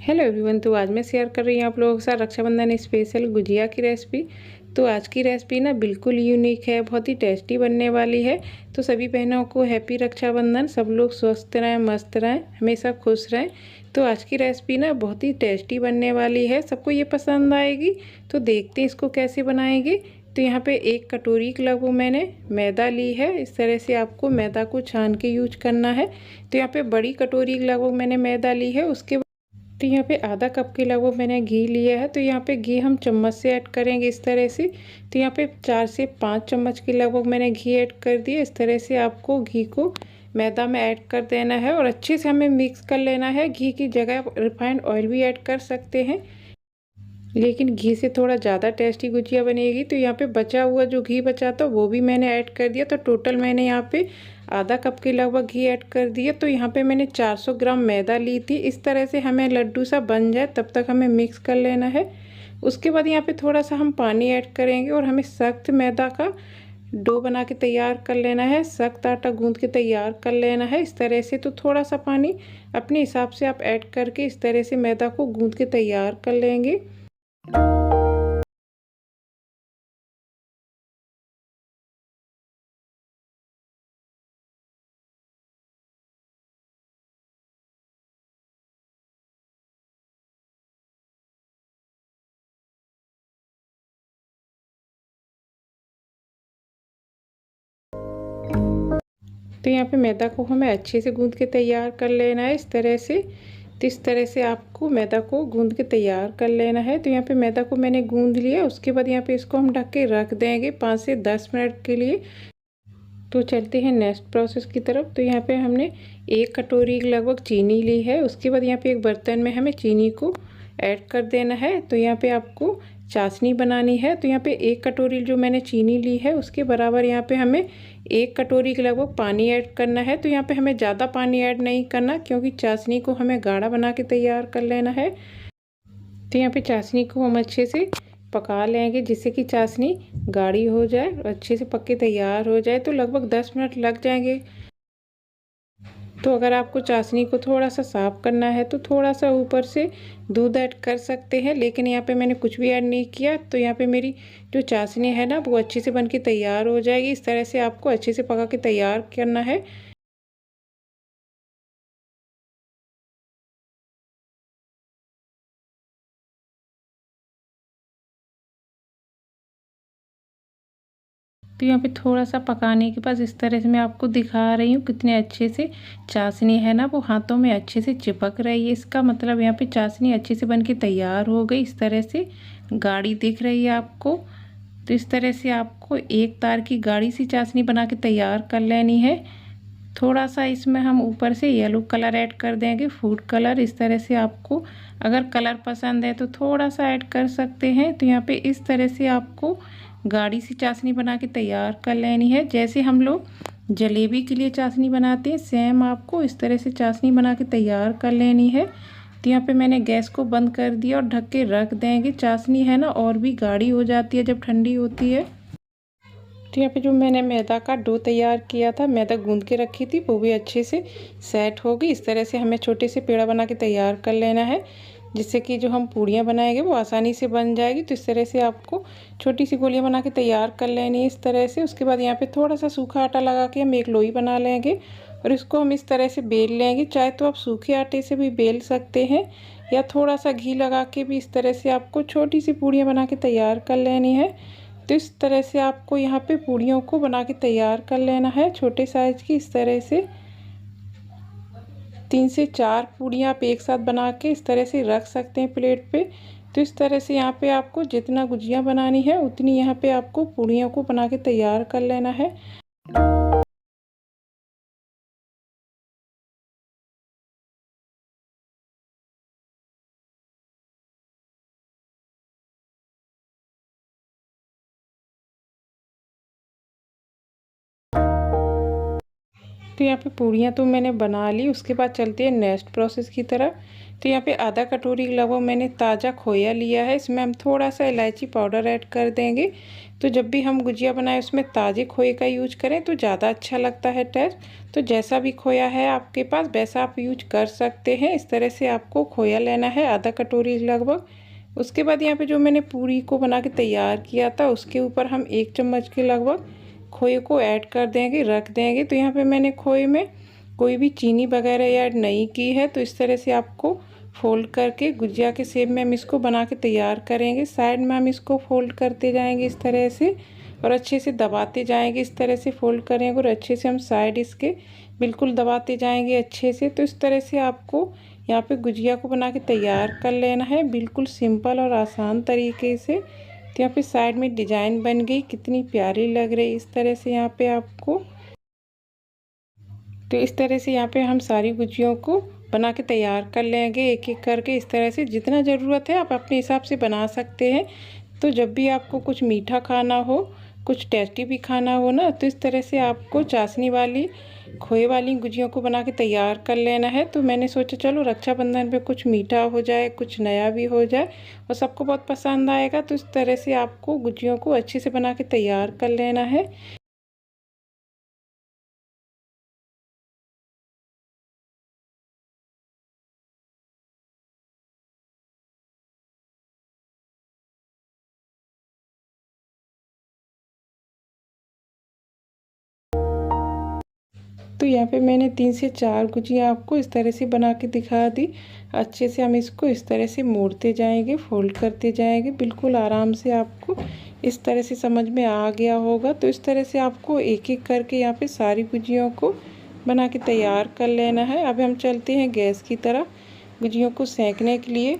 Hello everyone. तो आज मैं शेयर कर रही हूँ आप लोगों के साथ रक्षाबंधन स्पेशल गुजिया की रेसिपी। तो आज की रेसिपी ना बिल्कुल यूनिक है, बहुत ही टेस्टी बनने वाली है। तो सभी बहनों को हैप्पी रक्षाबंधन। सब लोग स्वस्थ रहें, मस्त रहें, हमेशा खुश रहें। तो आज की रेसिपी ना बहुत ही टेस्टी बनने वाली है, सबको ये पसंद आएगी। तो देखते हैं इसको कैसे बनाएंगे। तो यहाँ पे 1 कटोरी के लगभग मैंने मैदा ली है। इस तरह से आपको मैदा को छान के यूज करना है। तो यहाँ पे बड़ी कटोरी के लगभग मैंने मैदा ली है। उसके तो यहाँ पे आधा कप के लगभग मैंने घी लिया है। तो यहाँ पे घी हम चम्मच से ऐड करेंगे इस तरह से। तो यहाँ पे 4 से 5 चम्मच के लगभग मैंने घी ऐड कर दिया। इस तरह से आपको घी को मैदा में ऐड कर देना है और अच्छे से हमें मिक्स कर लेना है। घी की जगह आप रिफाइंड ऑयल भी ऐड कर सकते हैं, लेकिन घी से थोड़ा ज़्यादा टेस्टी गुजिया बनेगी। तो यहाँ पे बचा हुआ जो घी बचा था वो भी मैंने ऐड कर दिया। तो टोटल मैंने यहाँ पे आधा कप के लगभग घी ऐड कर दिया। तो यहाँ पे मैंने 400 ग्राम मैदा ली थी। इस तरह से हमें लड्डू सा बन जाए तब तक हमें मिक्स कर लेना है। उसके बाद यहाँ पे थोड़ा सा हम पानी ऐड करेंगे और हमें सख्त मैदा का डो बना के तैयार कर लेना है। सख्त आटा गूंद के तैयार कर लेना है इस तरह से। तो थोड़ा सा पानी अपने हिसाब से आप ऐड करके इस तरह से मैदा को गूंद के तैयार कर लेंगे। तो यहाँ पे मैदा को हमें अच्छे से गूंद के तैयार कर लेना है इस तरह से। तो इस तरह से आपको मैदा को गूंद के तैयार कर लेना है। तो यहाँ पे मैदा को मैंने गूंद लिया। उसके बाद यहाँ पे इसको हम ढक के रख देंगे 5 से 10 मिनट के लिए। तो चलते हैं नेक्स्ट प्रोसेस की तरफ। तो यहाँ पे हमने 1 कटोरी लगभग चीनी ली है। उसके बाद यहाँ पे एक बर्तन में हमें चीनी को ऐड कर देना है। तो यहाँ पे आपको चाशनी बनानी है। तो यहाँ पे 1 कटोरी जो मैंने चीनी ली है उसके बराबर यहाँ पे हमें 1 कटोरी के लगभग पानी ऐड करना है। तो यहाँ पे हमें ज़्यादा पानी ऐड नहीं करना, क्योंकि चाशनी को हमें गाढ़ा बना के तैयार कर लेना है। तो यहाँ पे चाशनी को हम अच्छे से पका लेंगे, जिससे कि चाशनी गाढ़ी हो जाए और अच्छे से पक के तैयार हो जाए। तो लगभग 10 मिनट लग जाएंगे। तो अगर आपको चाशनी को थोड़ा सा साफ़ करना है तो थोड़ा सा ऊपर से दूध ऐड कर सकते हैं, लेकिन यहाँ पे मैंने कुछ भी ऐड नहीं किया। तो यहाँ पे मेरी जो चाशनी है ना वो अच्छे से बन के तैयार हो जाएगी। इस तरह से आपको अच्छे से पका के तैयार करना है। तो यहाँ पे थोड़ा सा पकाने के बाद इस तरह से मैं आपको दिखा रही हूँ कितने अच्छे से चाशनी है ना वो हाथों में अच्छे से चिपक रही है। इसका मतलब यहाँ पे चाशनी अच्छे से बन के तैयार हो गई। इस तरह से गाढ़ी दिख रही है आपको। तो इस तरह से आपको एक तार की गाढ़ी सी चाशनी बना के तैयार कर लेनी है। थोड़ा सा इसमें हम ऊपर से येलो कलर ऐड कर देंगे, फूड कलर। इस तरह से आपको अगर कलर पसंद है तो थोड़ा सा ऐड कर सकते हैं। तो यहाँ पे इस तरह से आपको गाढ़ी सी चाशनी बना के तैयार कर लेनी है। जैसे हम लोग जलेबी के लिए चाशनी बनाते हैं, सेम आपको इस तरह से चाशनी बना के तैयार कर लेनी है। तो यहाँ पे मैंने गैस को बंद कर दिया और ढक के रख देंगे। चाशनी है ना और भी गाढ़ी हो जाती है जब ठंडी होती है। तो यहाँ पे जो मैंने मैदा का डो तैयार किया था, मैदा गूंद के रखी थी, वो भी अच्छे से सेट हो गई। इस तरह से हमें छोटे से पेड़ा बना के तैयार कर लेना है, जिससे कि जो हम पूड़ियाँ बनाएंगे वो आसानी से बन जाएगी। तो इस तरह से आपको छोटी सी गोलियाँ बना के तैयार कर लेनी है इस तरह से। उसके बाद यहाँ पे थोड़ा सा सूखा आटा लगा के हम एक लोई बना लेंगे और इसको हम इस तरह से बेल लेंगे। चाहे तो आप सूखे आटे से भी बेल सकते हैं या थोड़ा सा घी लगा के भी इस तरह से आपको छोटी सी पूड़ियाँ बना के तैयार कर लेनी है। तो इस तरह से आपको यहाँ पे पूड़ियों को बना के तैयार कर लेना है छोटे साइज की। इस तरह से 3 से 4 पूड़ियाँ आप एक साथ बना के इस तरह से रख सकते हैं प्लेट पे। तो इस तरह से यहाँ पे आपको जितना गुजिया बनानी है उतनी यहाँ पे आपको पूड़ियों को बना के तैयार कर लेना है। तो यहाँ पे पूड़ियाँ तो मैंने बना ली। उसके बाद चलते हैं नेक्स्ट प्रोसेस की तरफ। तो यहाँ पे आधा कटोरी लगभग मैंने ताज़ा खोया लिया है। इसमें हम थोड़ा सा इलायची पाउडर ऐड कर देंगे। तो जब भी हम गुजिया बनाएं उसमें ताज़े खोए का यूज करें तो ज़्यादा अच्छा लगता है टेस्ट। तो जैसा भी खोया है आपके पास वैसा आप यूज कर सकते हैं। इस तरह से आपको खोया लेना है, आधा कटोरी लगभग। उसके बाद यहाँ पे जो मैंने पूरी को बना के तैयार किया था उसके ऊपर हम 1 चम्मच के लगभग खोए को ऐड कर देंगे, रख देंगे। तो यहाँ पे मैंने खोए में कोई भी चीनी वगैरह ऐड नहीं की है। तो इस तरह से आपको फोल्ड करके गुजिया के शेप में हम इसको बना के तैयार करेंगे। साइड में हम इसको फोल्ड करते जाएंगे इस तरह से और अच्छे से दबाते जाएंगे। इस तरह से फोल्ड करेंगे और अच्छे से हम साइड इसके बिल्कुल दबाते जाएंगे अच्छे से। तो इस तरह से आपको यहाँ पे गुजिया को बना के तैयार कर लेना है, बिल्कुल सिंपल और आसान तरीके से। तो यहाँ पे साइड में डिजाइन बन गई, कितनी प्यारी लग रही इस तरह से यहाँ पे आपको। तो इस तरह से यहाँ पे हम सारी गुजियों को बना के तैयार कर लेंगे एक एक करके। इस तरह से जितना ज़रूरत है आप अपने हिसाब से बना सकते हैं। तो जब भी आपको कुछ मीठा खाना हो, कुछ टेस्टी भी खाना हो ना, तो इस तरह से आपको चाशनी वाली खोए वाली गुजियों को बना के तैयार कर लेना है। तो मैंने सोचा चलो रक्षाबंधन पे कुछ मीठा हो जाए, कुछ नया भी हो जाए और सबको बहुत पसंद आएगा। तो इस तरह से आपको गुजियों को अच्छे से बना के तैयार कर लेना है। तो यहाँ पे मैंने 3 से 4 गुजिया आपको इस तरह से बना के दिखा दी। अच्छे से हम इसको इस तरह से मोड़ते जाएंगे, फोल्ड करते जाएंगे, बिल्कुल आराम से। आपको इस तरह से समझ में आ गया होगा। तो इस तरह से आपको एक एक करके यहाँ पे सारी गुजियों को बना के तैयार कर लेना है। अब हम चलते हैं गैस की तरफ गुजियों को सेंकने के लिए।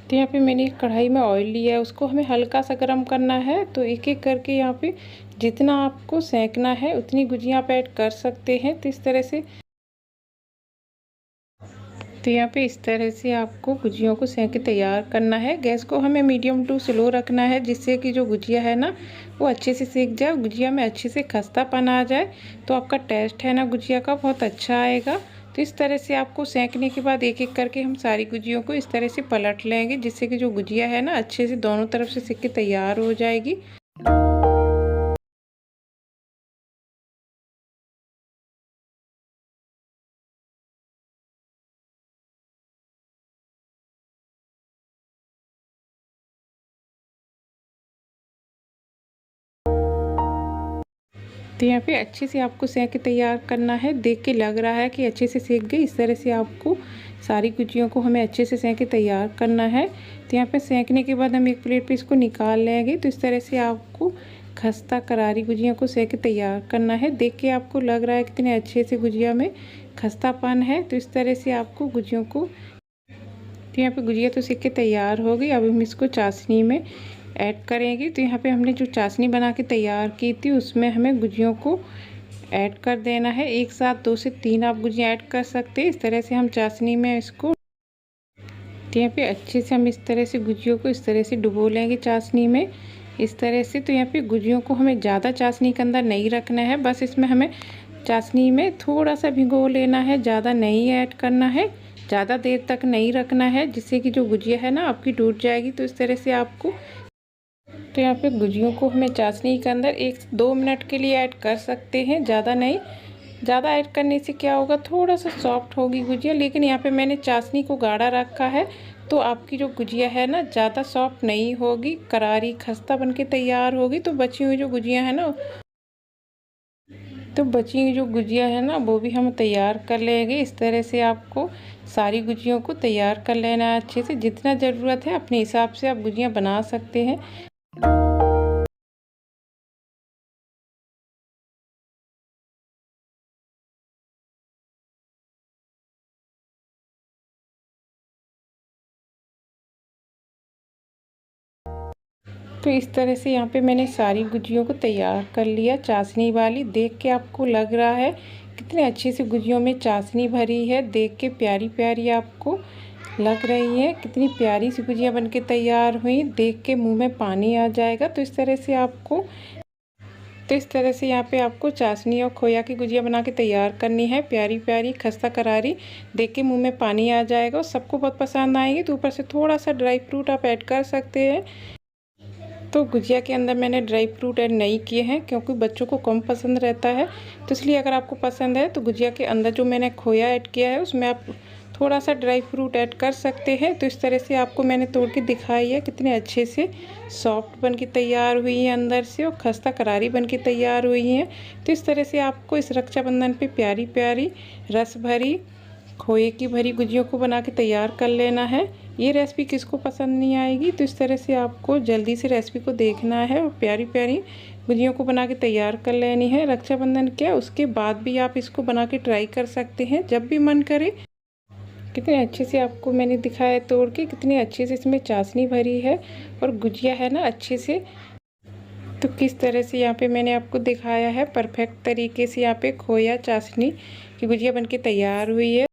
तो यहाँ पे मैंने कढ़ाई में ऑयल लिया है, उसको हमें हल्का सा गर्म करना है। तो एक एक करके यहाँ पे जितना आपको सेंकना है उतनी गुजियाँ आप ऐड कर सकते हैं। तो इस तरह से यहाँ पे इस तरह से आपको गुजियों को सेंक के तैयार करना है। गैस को हमें मीडियम टू स्लो रखना है, जिससे कि जो गुजिया है ना वो अच्छे से सेक जाए, गुजिया में अच्छे से खस्तापन आ जाए। तो आपका टेस्ट है ना गुजिया का बहुत अच्छा आएगा। तो इस तरह से आपको सेंकने के बाद एक एक करके हम सारी गुजियों को इस तरह से पलट लेंगे, जिससे कि जो गुजिया है ना अच्छे से दोनों तरफ से सेक के तैयार हो जाएगी। तो यहाँ पे अच्छे से आपको सेंक के तैयार करना है। देख के लग रहा है कि अच्छे से सेक गई। इस तरह से आपको सारी गुजियों को हमें अच्छे से सेंक के तैयार करना है। तो यहाँ पे सेंकने के बाद हम एक प्लेट पे इसको निकाल लेंगे। तो इस तरह से आपको खस्ता करारी गुजियों को सेंक के तैयार करना है। देख के आपको लग रहा है कितने अच्छे से गुजिया में खस्तापन है। तो इस तरह से आपको गुजियों को, तो यहाँ पे गुजिया तो सेक के तैयार हो गई। अब हम इसको चाशनी में ऐड करेंगे। तो यहाँ पे हमने जो चाशनी बना के तैयार की थी उसमें हमें गुजियों को ऐड कर देना है। एक साथ 2 से 3 आप गुजिया ऐड कर सकते हैं। इस तरह से हम चाशनी में इसको, तो यहाँ पे अच्छे से हम इस तरह से गुजियों को इस तरह से डुबो लेंगे चाशनी में इस तरह से। तो यहाँ पे गुजियों को हमें ज़्यादा चाशनी के अंदर नहीं रखना है, बस इसमें हमें चाशनी में थोड़ा सा भिगो लेना है, ज़्यादा नहीं ऐड करना है, ज़्यादा देर तक नहीं रखना है, जिससे कि जो गुजिया है ना आपकी टूट जाएगी। तो इस तरह से आपको, तो यहाँ पे गुजियों को हमें चाशनी के अंदर 1 से 2 मिनट के लिए ऐड कर सकते हैं, ज़्यादा नहीं। ज़्यादा ऐड करने से क्या होगा, थोड़ा सा सॉफ्ट होगी गुजिया। लेकिन यहाँ पे मैंने चाशनी को गाढ़ा रखा है, तो आपकी जो गुजिया है ना ज़्यादा सॉफ्ट नहीं होगी, करारी खस्ता बन के तैयार होगी। तो बची हुई जो गुजिया है ना, तो बची हुई जो गुजिया है ना वो भी हम तैयार कर लेंगे। इस तरह से आपको सारी गुजियों को तैयार कर लेना है अच्छे से। जितना ज़रूरत है अपने हिसाब से आप गुजिया बना सकते हैं। तो इस तरह से यहाँ पे मैंने सारी गुजियों को तैयार कर लिया चाशनी वाली। देख के आपको लग रहा है कितने अच्छे से गुजियों में चाशनी भरी है। देख के प्यारी प्यारी आपको लग रही है, कितनी प्यारी सी गुजिया बनके तैयार हुई। देख के मुंह में पानी आ जाएगा। तो इस तरह से आपको तो इस तरह से यहाँ पे आपको चाशनी और खोया की गुजिया बना के तैयार करनी है। प्यारी प्यारी खस्ता करारी, देख के मुँह में पानी आ जाएगा और सबको बहुत पसंद आएगी। तो ऊपर से थोड़ा सा ड्राई फ्रूट आप ऐड कर सकते हैं। तो गुजिया के अंदर मैंने ड्राई फ्रूट ऐड नहीं किए हैं क्योंकि बच्चों को कम पसंद रहता है। तो इसलिए अगर आपको पसंद है तो गुजिया के अंदर जो मैंने खोया ऐड किया है उसमें आप थोड़ा सा ड्राई फ्रूट ऐड कर सकते हैं। तो इस तरह से आपको मैंने तोड़ के दिखाई है, कितने अच्छे से सॉफ्ट बन के तैयार हुई है अंदर से और खस्ता करारी बन के तैयार हुई हैं। तो इस तरह से आपको इस रक्षाबंधन पे प्यारी प्यारी रस भरी खोए की भरी गुजियों को बना के तैयार कर लेना है। ये रेसिपी किसको पसंद नहीं आएगी। तो इस तरह से आपको जल्दी से रेसिपी को देखना है और प्यारी प्यारी गुजियों को बना के तैयार कर लेनी है। रक्षाबंधन क्या उसके बाद भी आप इसको बना के ट्राई कर सकते हैं जब भी मन करे। कितने अच्छे से आपको मैंने दिखाया तोड़ के, कितने अच्छे से इसमें चाशनी भरी है और गुजिया है ना अच्छे से। तो किस तरह से यहाँ पे मैंने आपको दिखाया है परफेक्ट तरीके से यहाँ पे खोया चाशनी की गुजिया बनके तैयार हुई है।